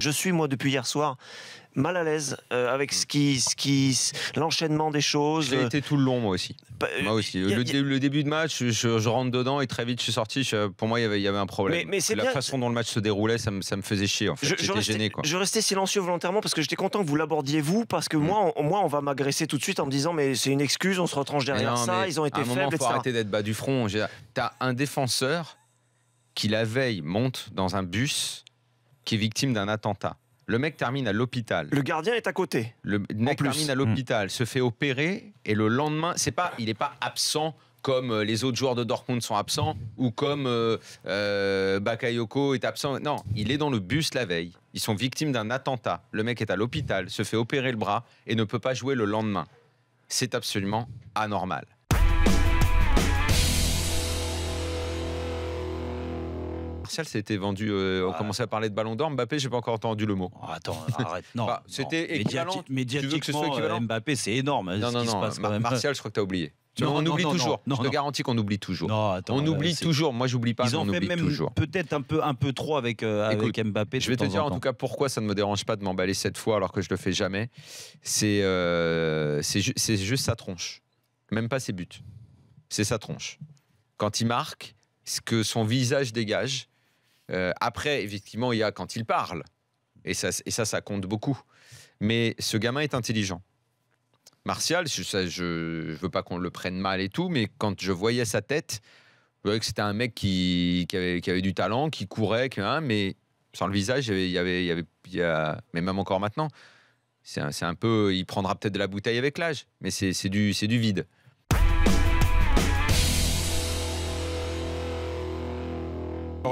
Je suis, moi, depuis hier soir, mal à l'aise avec l'enchaînement des choses. J'ai été tout le long, moi aussi. Moi aussi. Le début de match, je rentre dedans et très vite je suis sorti. Pour moi, il y avait un problème. Mais c'est la façon dont le match se déroulait, ça me faisait chier. En fait, j'étais gêné, quoi. Je restais silencieux volontairement parce que j'étais content que vous l'abordiez vous, parce que moi, on va m'agresser tout de suite en me disant mais c'est une excuse, on se retranche derrière ça, ils ont été faibles, etc. Il faut arrêter d'être bas du front. T'as un défenseur qui la veille monte dans un bus qui est victime d'un attentat. Le mec termine à l'hôpital. Le gardien est à côté. Le mec termine à l'hôpital, se fait opérer et le lendemain, il n'est pas absent comme les autres joueurs de Dortmund sont absents ou comme Bakayoko est absent. Non, il est dans le bus la veille. Ils sont victimes d'un attentat. Le mec est à l'hôpital, se fait opérer le bras et ne peut pas jouer le lendemain. C'est absolument anormal. Martial s'était vendu, on commençait à parler de Ballon d'Or. Mbappé, j'ai pas encore entendu le mot. Oh, attends, arrête. Non. C'était équivalent. Médiatiquement, Mbappé, c'est énorme. Non, Martial, je crois que tu as oublié. On oublie toujours. Je te garantis qu'on oublie toujours. Non, attends, on oublie toujours. Moi, j'oublie pas. Ils ont fait même peut-être un peu trop avec Mbappé. Je vais te dire en tout cas pourquoi ça ne me dérange pas de m'emballer cette fois alors que je le fais jamais. C'est juste sa tronche. Même pas ses buts. C'est sa tronche. Quand il marque, ce que son visage dégage. Après, effectivement, il y a quand il parle. Et ça compte beaucoup. Mais ce gamin est intelligent. Martial, je veux pas qu'on le prenne mal et tout, mais quand je voyais sa tête, je voyais que c'était un mec qui avait du talent, qui courait, mais sans le visage, mais même encore maintenant, c'est un peu, il prendra peut-être de la bouteille avec l'âge, mais c'est du vide.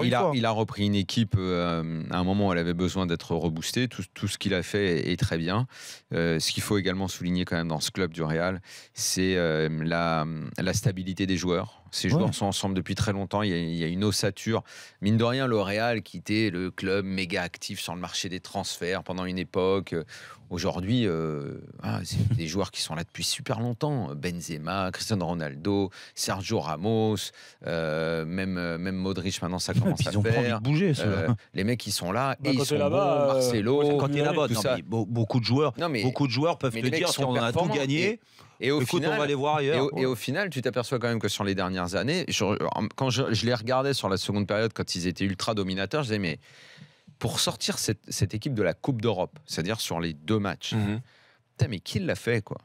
Il a repris une équipe à un moment où elle avait besoin d'être reboostée. Tout ce qu'il a fait est très bien. Ce qu'il faut également souligner quand même dans ce club du Real, c'est la stabilité des joueurs. Ces joueurs sont ensemble depuis très longtemps. Il y a une ossature. Mine de rien, le Real, qui était le club méga actif sur le marché des transferts pendant une époque. Aujourd'hui, c'est des joueurs qui sont là depuis super longtemps. Benzema, Cristiano Ronaldo, Sergio Ramos, même Modric, maintenant ça commence à faire. Ils ont pas envie de bouger, les mecs, ils sont là et ils sont bons. Marcelo, quand il est là-bas, beaucoup de joueurs peuvent te dire si on a tout gagné. Et au final, on va les voir ailleurs. Et au final, tu t'aperçois quand même que sur les dernières années, quand je les regardais sur la seconde période, quand ils étaient ultra dominateurs, je disais, mais pour sortir cette équipe de la Coupe d'Europe, c'est-à-dire sur les 2 matchs, putain, mais qui l'a fait, quoi?